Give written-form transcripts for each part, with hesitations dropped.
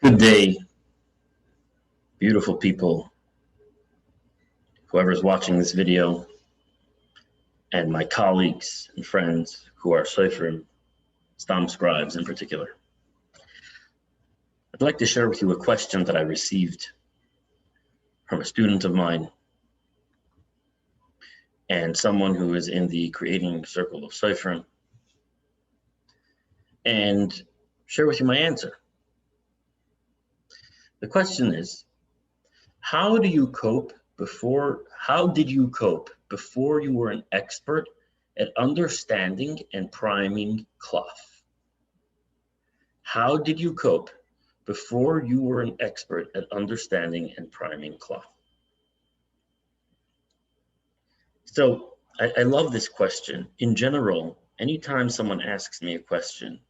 Good day, beautiful people, whoever's watching this video, and my colleagues and friends who are Seifrim, Stam scribes in particular. I'd like to share with you a question that I received from a student of mine and someone who is in the creating circle of Seifrim, and share with you my answer. The question is, how did you cope before you were an expert at understanding and priming cloth? How did you cope before you were an expert at understanding and priming cloth? So I love this question. In general, anytime someone asks me a question,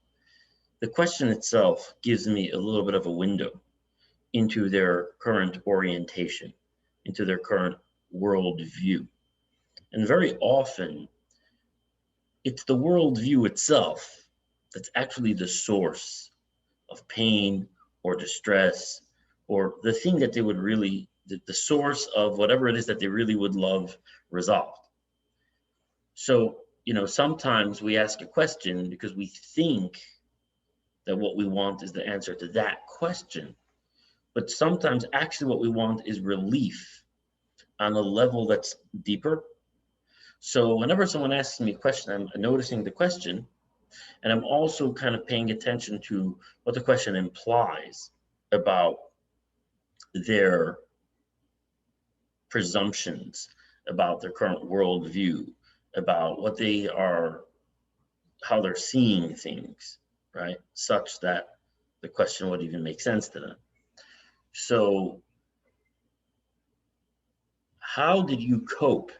the question itself gives me a little bit of a window into their current orientation, into their current worldview. And very often, it's the worldview itself that's actually the source of pain or distress, or the thing that they would really, the source of whatever it is that they really would love resolved. So, sometimes we ask a question because we think that what we want is the answer to that question. But sometimes actually what we want is relief on a level that's deeper. So whenever someone asks me a question, I'm noticing the question, and I'm also kind of paying attention to what the question implies about their presumptions, about their current worldview, about what they are, how they're seeing things, right? Such that the question would even make sense to them. So how did you cope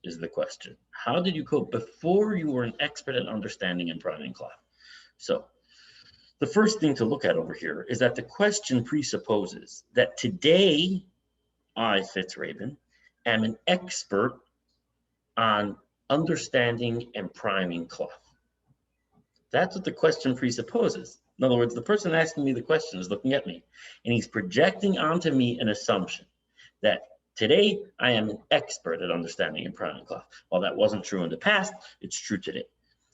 is the question. How did you cope before you were an expert at understanding and priming cloth? So the first thing to look at over here is that the question presupposes that today I, Fitz, am an expert on understanding and priming cloth. That's what the question presupposes. In other words, the person asking me the question is looking at me, and he's projecting onto me an assumption that today I am an expert at understanding and priming cloth. While that wasn't true in the past, it's true today.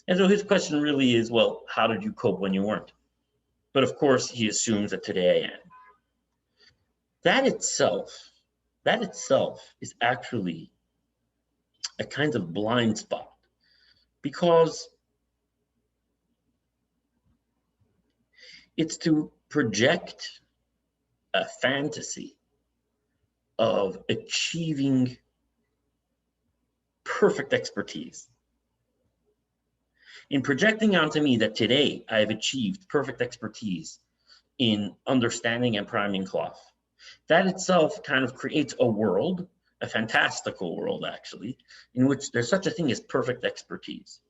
And so his question really is, well, how did you cope when you weren't? But of course, he assumes that today I am. That itself is actually a kind of blind spot, because it's to project a fantasy of achieving perfect expertise. In projecting onto me that today I have achieved perfect expertise in understanding and priming cloth, that itself kind of creates a world, a fantastical world actually, in which there's such a thing as perfect expertise.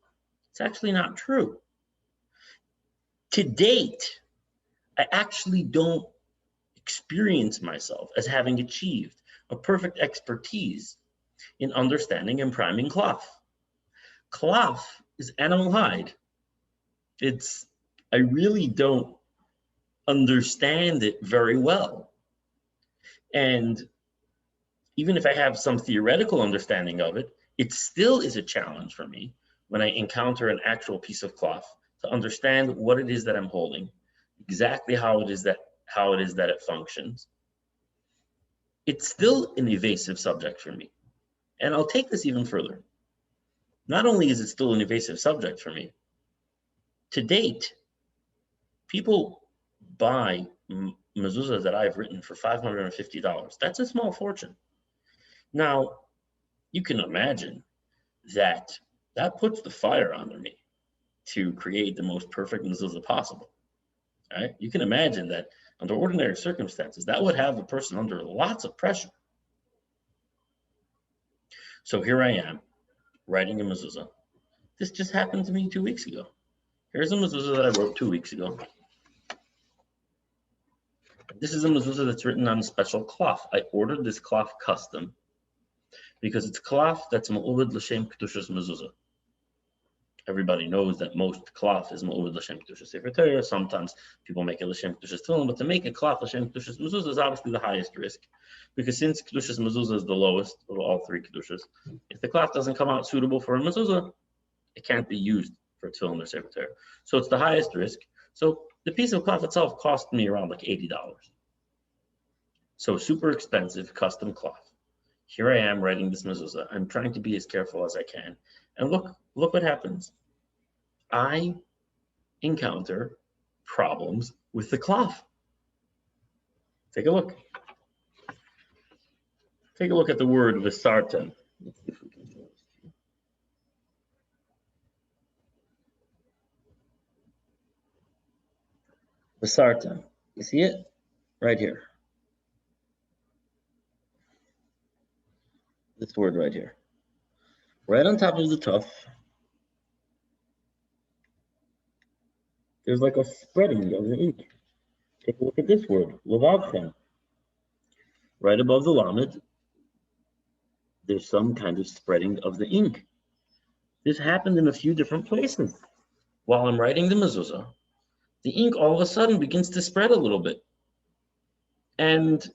It's actually not true. To date, I actually don't experience myself as having achieved a perfect expertise in understanding and priming cloth. Cloth is animal hide. I really don't understand it very well. And even if I have some theoretical understanding of it, it still is a challenge for me when I encounter an actual piece of cloth to understand what it is that I'm holding, exactly how it is that it functions. It's still an evasive subject for me. And I'll take this even further. Not only is it still an evasive subject for me, to date, people buy mezuzahs that I've written for $550. That's a small fortune. Now, you can imagine that puts the fire under me to create the most perfect mezuzah possible. Right? You can imagine that under ordinary circumstances, that would have a person under lots of pressure. So here I am, writing a mezuzah. This just happened to me 2 weeks ago. Here's a mezuzah that I wrote 2 weeks ago. This is a mezuzah that's written on a special cloth. I ordered this cloth custom because it's cloth that's ma'ubed l'shem kedushas mezuzah. Everybody knows that most cloth is ma'uvad l'shem kedushas sefer Torah. Sometimes people make it l'shem kedushas tefillin, but to make a cloth l'shem kedushas mezuzah is obviously the highest risk, because since kedushas mezuzah is the lowest of all three kedushas, if the cloth doesn't come out suitable for a mezuzah, it can't be used for tefillin or sefer Torah. So it's the highest risk. So the piece of cloth itself cost me around like $80. So super expensive custom cloth. Here I am writing this mezuzah. I'm trying to be as careful as I can. And look what happens. I encounter problems with the cloth. Take a look. Take a look at the word visartan. Let's see if we can do this. Visartan. You see it? Right here. This word right here. Right on top of the tuf, there's like a spreading of the ink. Take a look at this word, levavchem. Right above the lamed, there's some kind of spreading of the ink. This happened in a few different places. While I'm writing the mezuzah, the ink all of a sudden begins to spread a little bit and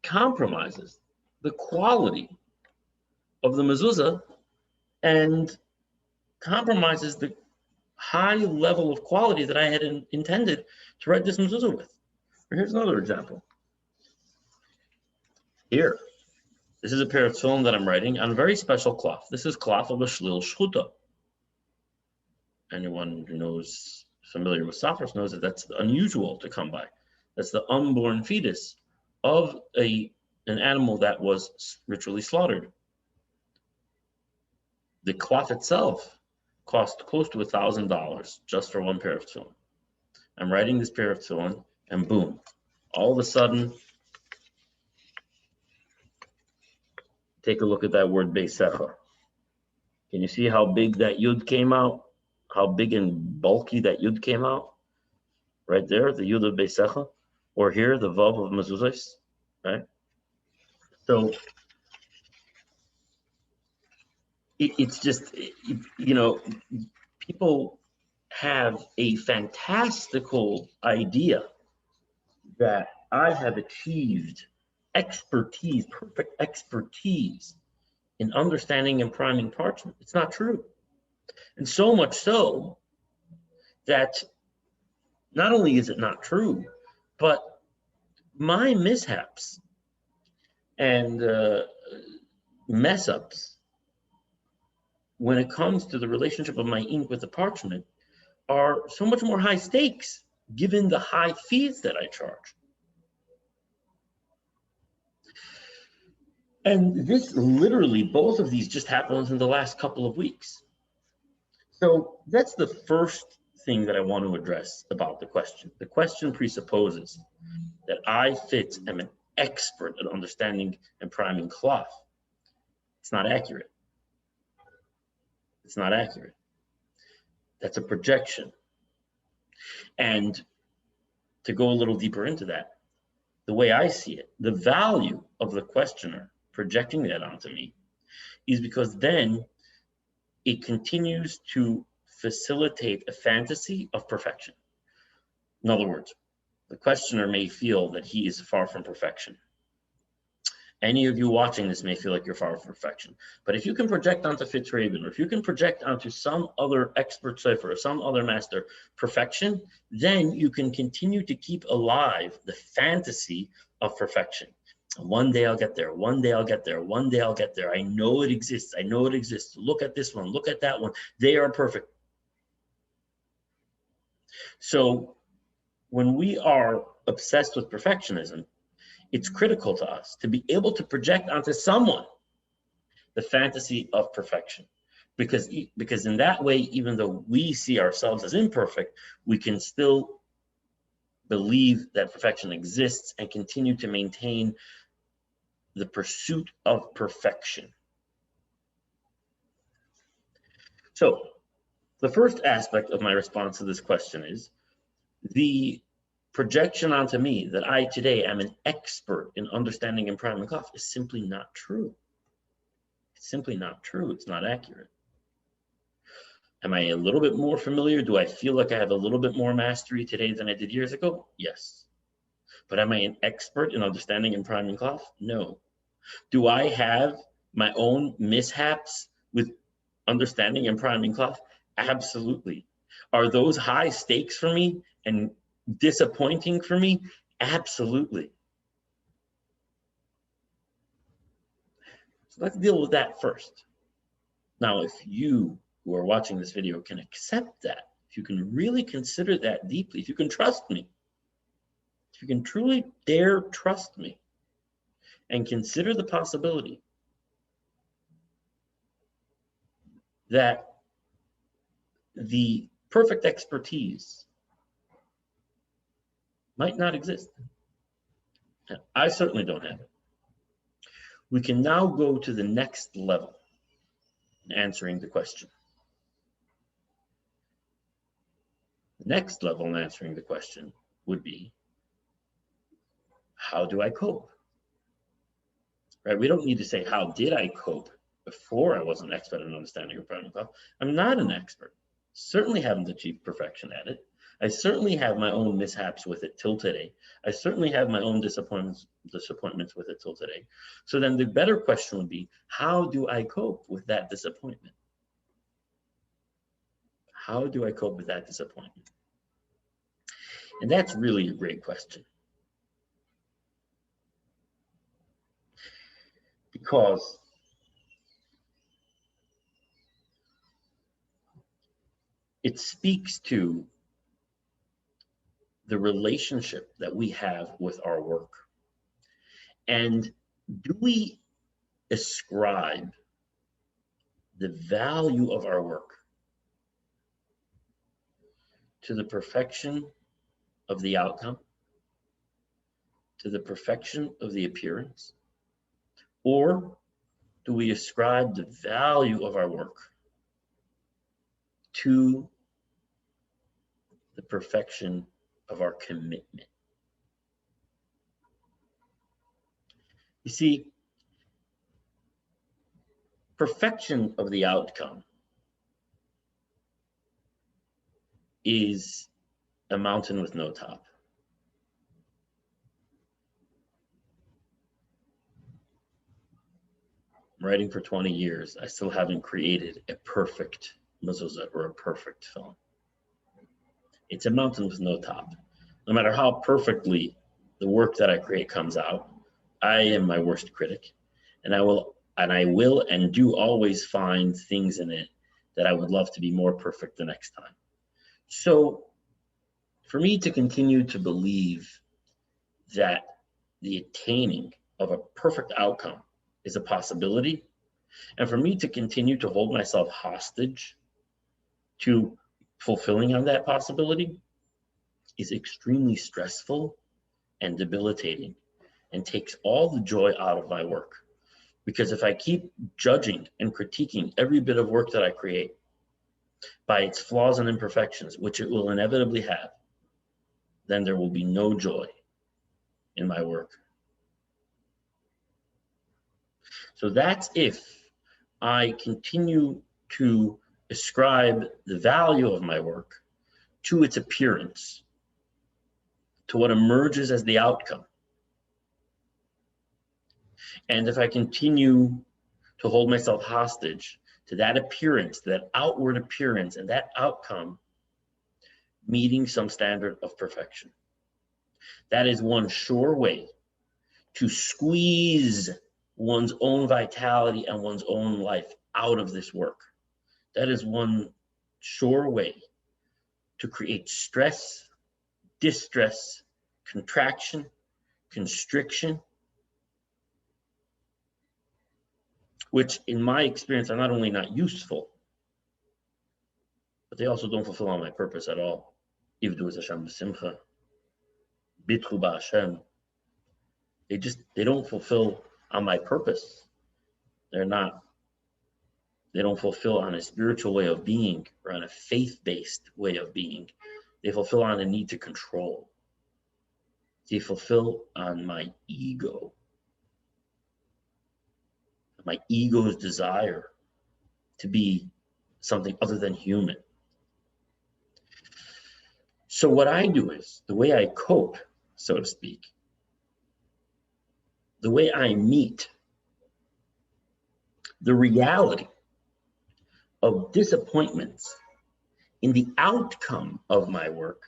compromises the quality of the mezuzah and compromises the high level of quality that I had intended to write this mezuzah with. Here's another example. Here, this is a pair of tefillin that I'm writing on a very special cloth. This is cloth of a shlil shchuta. Anyone who knows, familiar with Safras knows that that's unusual to come by. That's the unborn fetus of an animal that was ritually slaughtered. The cloth itself cost close to $1,000 just for one pair of tefillin. I'm writing this pair of tefillin, and boom, all of a sudden, take a look at that word beisecha. Can you see how big that yud came out? How big and bulky that yud came out? Right there, the yud of beisecha, or here, the vav of mezuzos, right? So it's just, you know, people have a fantastical idea that I have achieved expertise, perfect expertise in understanding and priming parchment. It's not true. And so much so that not only is it not true, but my mishaps and mess ups when it comes to the relationship of my ink with the parchment are so much more high stakes given the high fees that I charge. And this literally, both of these just happened within the last couple of weeks. So that's the first thing that I want to address about the question. The question presupposes that I, Fitz, am an expert at understanding and priming cloth. It's not accurate. It's not accurate. That's a projection. And to go a little deeper into that, the way I see it, the value of the questioner projecting that onto me is because then it continues to facilitate a fantasy of perfection. In other words, the questioner may feel that he is far from perfection. Any of you watching this may feel like you're far from perfection. But if you can project onto Fitz Rabin, or if you can project onto some other expert cipher or some other master perfection, then you can continue to keep alive the fantasy of perfection. One day I'll get there. One day I'll get there. One day I'll get there. I know it exists. I know it exists. Look at this one. Look at that one. They are perfect. So when we are obsessed with perfectionism, it's critical to us to be able to project onto someone the fantasy of perfection. Because in that way, even though we see ourselves as imperfect, we can still believe that perfection exists and continue to maintain the pursuit of perfection. So the first aspect of my response to this question is the projection onto me that I today am an expert in understanding and priming cloth is simply not true. It's simply not true. It's not accurate. Am I a little bit more familiar? Do I feel like I have a little bit more mastery today than I did years ago? Yes. But am I an expert in understanding and priming cloth? No. Do I have my own mishaps with understanding and priming cloth? Absolutely. Are those high stakes for me and disappointing for me? Absolutely. So let's deal with that first. Now, if you who are watching this video can accept that, if you can really consider that deeply, if you can trust me, if you can truly dare trust me and consider the possibility that the perfect expertise might not exist. I certainly don't have it. We can now go to the next level in answering the question. The next level in answering the question would be, how do I cope? Right? We don't need to say, how did I cope before I was an expert in understanding of priming cloth? I'm not an expert. Certainly haven't achieved perfection at it. I certainly have my own mishaps with it till today. I certainly have my own disappointments with it till today. So then the better question would be, how do I cope with that disappointment? How do I cope with that disappointment? And that's really a great question. Because it speaks to the relationship that we have with our work. And do we ascribe the value of our work to the perfection of the outcome, to the perfection of the appearance? Or do we ascribe the value of our work to the perfection of our commitment? You see, perfection of the outcome is a mountain with no top. I'm writing for 20 years. I still haven't created a perfect mezuzah or a perfect film. It's a mountain with no top. No matter how perfectly the work that I create comes out, I am my worst critic, and I will and do always find things in it that I would love to be more perfect the next time. So for me to continue to believe that the attaining of a perfect outcome is a possibility, and for me to continue to hold myself hostage to fulfilling on that possibility is extremely stressful and debilitating and takes all the joy out of my work. Because if I keep judging and critiquing every bit of work that I create by its flaws and imperfections, which it will inevitably have, then there will be no joy in my work. So that's if I continue to ascribe the value of my work to its appearance, to what emerges as the outcome. And if I continue to hold myself hostage to that appearance, to that outward appearance, and that outcome meeting some standard of perfection, that is one sure way to squeeze one's own vitality and one's own life out of this work. That is one sure way to create stress, distress, contraction, constriction, which in my experience are not only not useful, but they also don't fulfill on my purpose at all. Ivdu es Hashem b'simcha, bitchu b'Hashem. They don't fulfill on my purpose. They don't fulfill on a spiritual way of being or on a faith-based way of being. They fulfill on a need to control. They fulfill on my ego, my ego's desire to be something other than human. So what I do is, the way I cope, so to speak, the way I meet the reality of disappointments in the outcome of my work,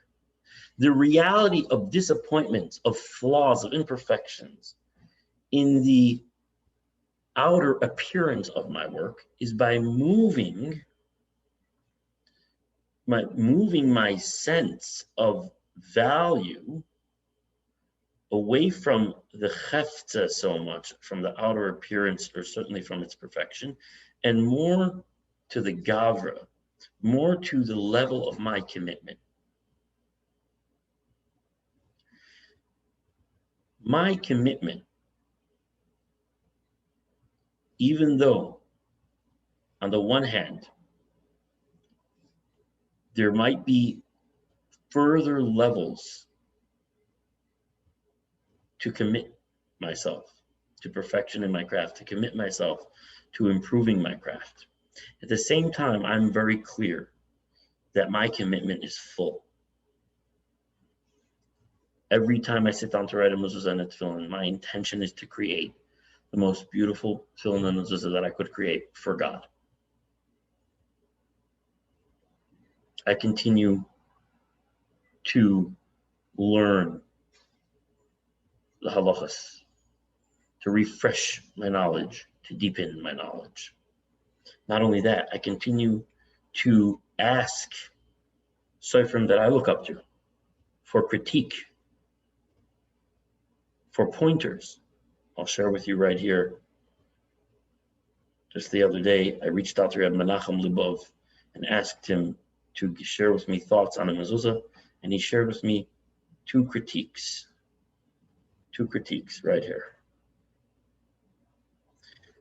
the reality of disappointments, of flaws, of imperfections in the outer appearance of my work, is by moving my sense of value away from the hefta so much, from the outer appearance, or certainly from its perfection, and more to the gavra, more to the level of my commitment. My commitment, even though on the one hand, there might be further levels to commit myself to perfection in my craft, to commit myself to improving my craft. At the same time, I'm very clear that my commitment is full. Every time I sit down to write a mezuzah and a tefillin, my intention is to create the most beautiful tefillin and mezuzah that I could create for God. I continue to learn the halachas, to refresh my knowledge, to deepen my knowledge. Not only that, I continue to ask Sofrim that I look up to for critique, for pointers. I'll share with you right here. Just the other day, I reached out to Reb Menachem Lubov and asked him to share with me thoughts on a mezuzah, and he shared with me two critiques right here.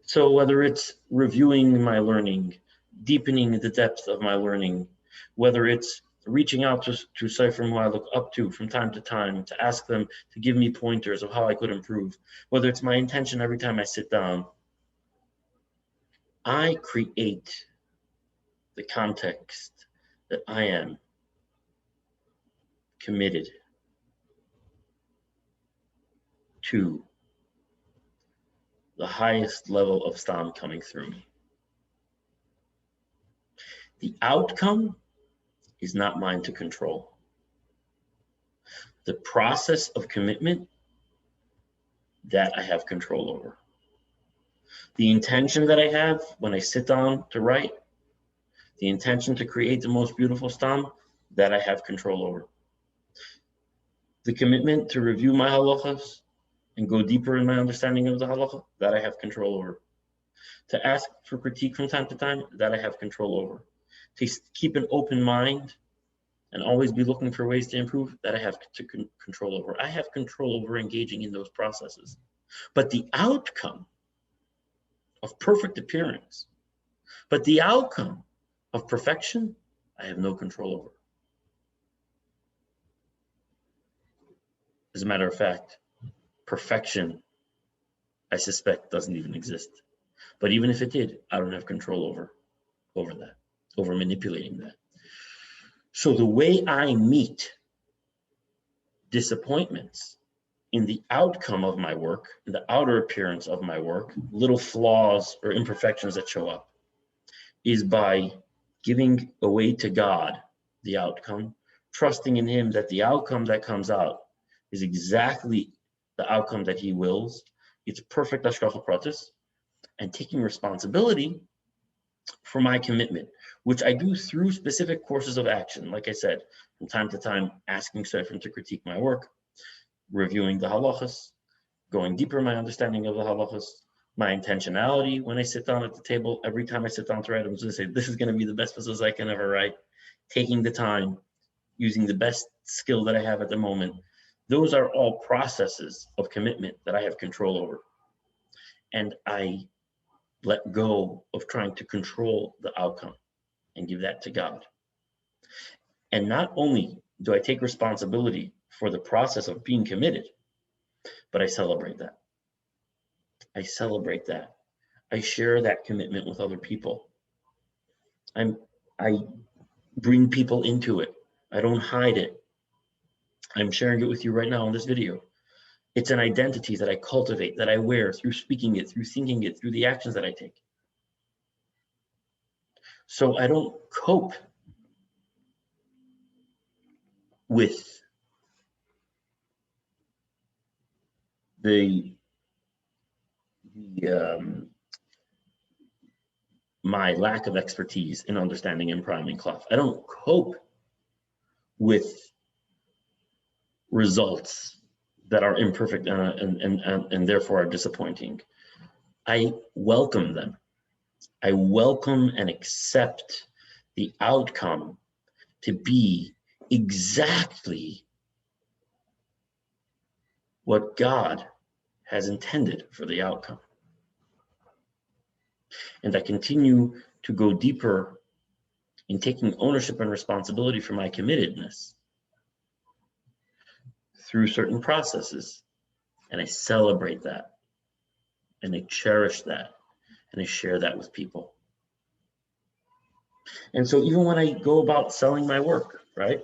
So whether it's reviewing my learning, deepening the depth of my learning, whether it's reaching out to Sofrim who I look up to from time to time, to ask them to give me pointers of how I could improve, whether it's my intention every time I sit down, I create the context that I am committed to the highest level of stam coming through me. The outcome is not mine to control. The process of commitment, that I have control over. The intention that I have when I sit down to write, the intention to create the most beautiful stam, that I have control over. The commitment to review my halachas and go deeper in my understanding of the halacha, that I have control over. To ask for critique from time to time, that I have control over. To keep an open mind and always be looking for ways to improve, that I have control over. I have control over engaging in those processes. But the outcome of perfect appearance, but the outcome of perfection, I have no control over. As a matter of fact, perfection, I suspect, doesn't even exist. But even if it did, I don't have control over that, over manipulating that. So the way I meet disappointments in the outcome of my work, in the outer appearance of my work, little flaws or imperfections that show up, is by giving away to God the outcome, trusting in Him that the outcome that comes out is exactly the outcome that He wills. It's perfect hashgacha pratis, and taking responsibility for my commitment, which I do through specific courses of action. Like I said, from time to time, asking Sofrim to critique my work, reviewing the halachas, going deeper in my understanding of the halachas, my intentionality when I sit down at the table. Every time I sit down to write, I'm just going to say, this is going to be the best mezuzah I can ever write. Taking the time, using the best skill that I have at the moment. Those are all processes of commitment that I have control over. And I let go of trying to control the outcome and give that to God. And not only do I take responsibility for the process of being committed, but I celebrate that. I celebrate that. I share that commitment with other people. I bring people into it. I don't hide it. I'm sharing it with you right now in this video. It's an identity that I cultivate, that I wear through speaking it, through thinking it, through the actions that I take. So I don't cope with my lack of expertise in understanding and priming cloth. I don't cope with results that are imperfect and therefore are disappointing. I welcome them. I welcome and accept the outcome to be exactly what God has intended for the outcome. And I continue to go deeper in taking ownership and responsibility for my committedness through certain processes. And I celebrate that, and I cherish that, and I share that with people. And so even when I go about selling my work, right,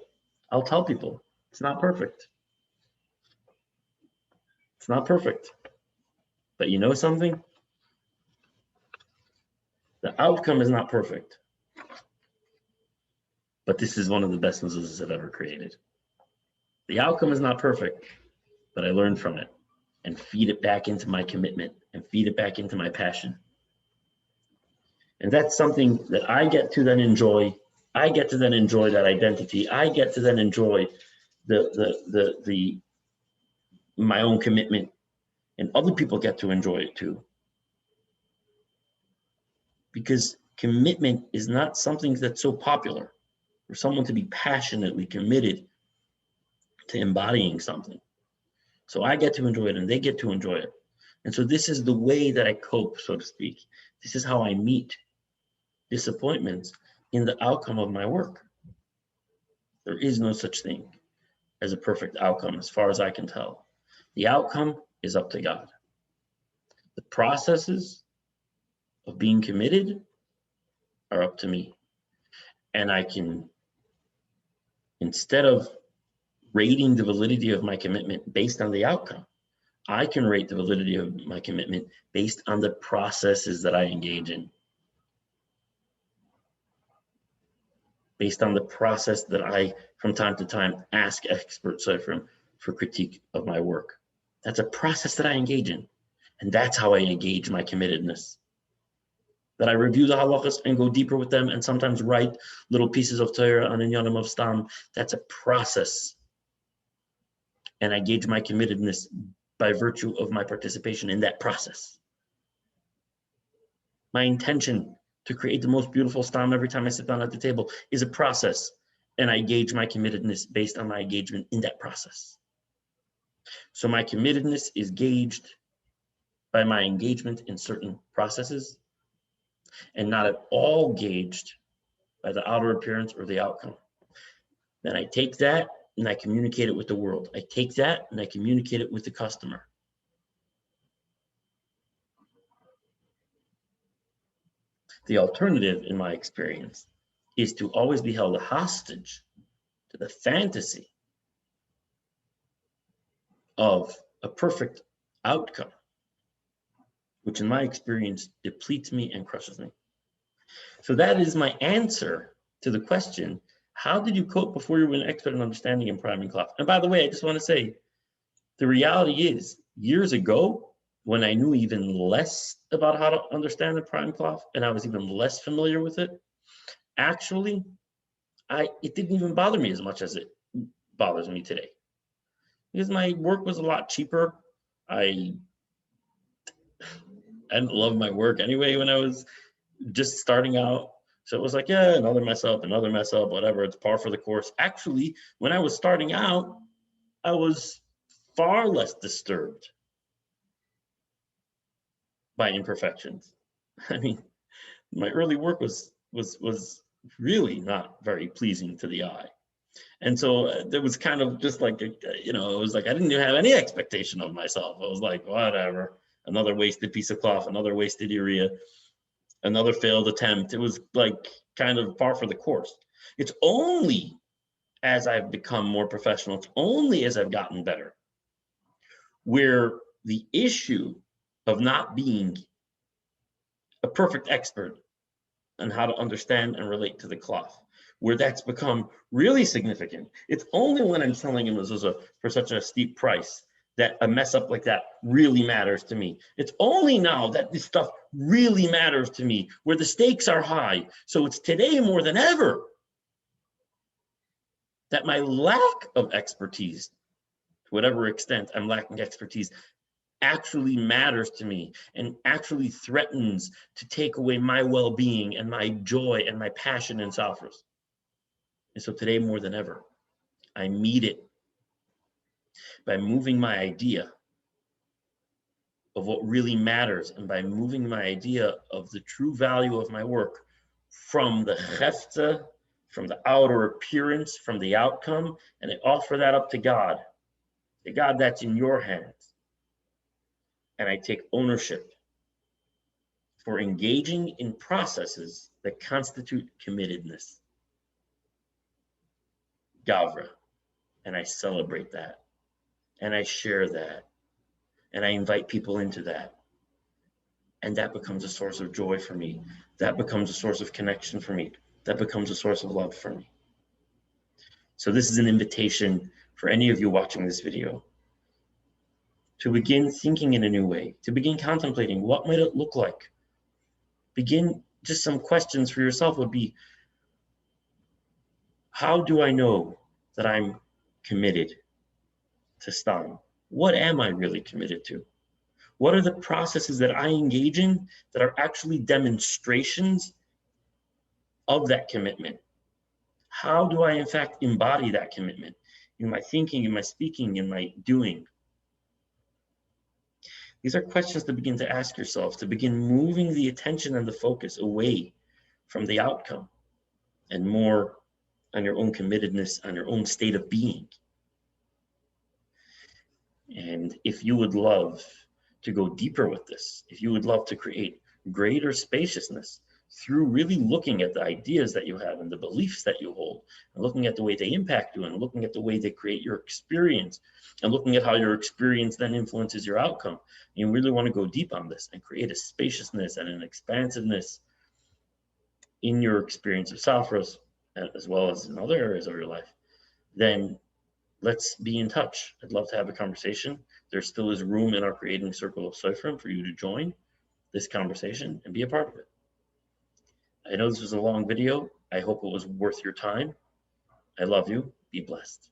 I'll tell people it's not perfect. It's not perfect. But you know something? The outcome is not perfect. But this is one of the best businesses I've ever created. The outcome is not perfect, but I learned from it and feed it back into my commitment and feed it back into my passion. And that's something that I get to then enjoy. I get to then enjoy that identity. I get to then enjoy my own commitment, and other people get to enjoy it too. Because commitment is not something that's so popular for someone to be passionately committed to embodying something. So I get to enjoy it and they get to enjoy it. And so this is the way that I cope, so to speak. This is how I meet disappointments in the outcome of my work. There is no such thing as a perfect outcome as far as I can tell. The outcome is up to God. The processes of being committed are up to me. And I can, instead of rating the validity of my commitment based on the outcome, I can rate the validity of my commitment based on the processes that I engage in. Based on the process that I, from time to time, ask experts for critique of my work. That's a process that I engage in. And that's how I engage my committedness. That I review the halachas and go deeper with them and sometimes write little pieces of Torah on inyanim of stam. That's a process. And I gauge my committedness by virtue of my participation in that process. My intention to create the most beautiful stam every time I sit down at the table is a process, and I gauge my committedness based on my engagement in that process. So my committedness is gauged by my engagement in certain processes, and not at all gauged by the outer appearance or the outcome. Then I take that and I communicate it with the world. I take that and I communicate it with the customer. The alternative, in my experience, is to always be held hostage to the fantasy of a perfect outcome, which in my experience depletes me and crushes me. So that is my answer to the question, how did you cope before you were an expert in understanding and priming cloth? And by the way, I just want to say, the reality is, years ago, when I knew even less about how to understand the prime cloth, and I was even less familiar with it, actually, it didn't even bother me as much as it bothers me today. Because my work was a lot cheaper. I didn't love my work anyway when I was just starting out. So it was like, yeah, another mess up, whatever, it's par for the course. Actually, when I was starting out, I was far less disturbed by imperfections. I mean, my early work was really not very pleasing to the eye. And so there was kind of just like, it was like I didn't even have any expectation of myself. I was like, whatever, another wasted piece of cloth, another wasted urea, another failed attempt. It was like, kind of par for the course. It's only as I've become more professional, it's only as I've gotten better, where the issue of not being a perfect expert on how to understand and relate to the cloth, where that's become really significant. It's only when I'm selling him for such a steep price that a mess up like that really matters to me. It's only now that this stuff really matters to me, where the stakes are high. So it's today more than ever that my lack of expertise, to whatever extent I'm lacking expertise, actually matters to me and actually threatens to take away my well-being and my joy and my passion in Safaras. And so today more than ever, I meet it by moving my idea of what really matters and by moving my idea of the true value of my work from the hefta, from the outer appearance, from the outcome, and I offer that up to God. To God, that's in your hands. And I take ownership for engaging in processes that constitute committedness, gavra, and I celebrate that, and I share that, and I invite people into that, and that becomes a source of joy for me. That becomes a source of connection for me. That becomes a source of love for me. So this is an invitation for any of you watching this video to begin thinking in a new way, to begin contemplating what might it look like. Begin, just some questions for yourself would be, how do I know that I'm committed to Stam? What am I really committed to? What are the processes that I engage in that are actually demonstrations of that commitment? How do I in fact embody that commitment in my thinking, in my speaking, in my doing? These are questions to begin to ask yourself, to begin moving the attention and the focus away from the outcome and more on your own committedness, on your own state of being. And if you would love to go deeper with this, if you would love to create greater spaciousness through really looking at the ideas that you have and the beliefs that you hold, and looking at the way they impact you, and looking at the way they create your experience, and looking at how your experience then influences your outcome, you really want to go deep on this and create a spaciousness and an expansiveness in your experience of Safaras, as well as in other areas of your life, then let's be in touch. I'd love to have a conversation. There still is room in our Creating Circle of Seifrim for you to join this conversation and be a part of it. I know this was a long video. I hope it was worth your time. I love you. Be blessed.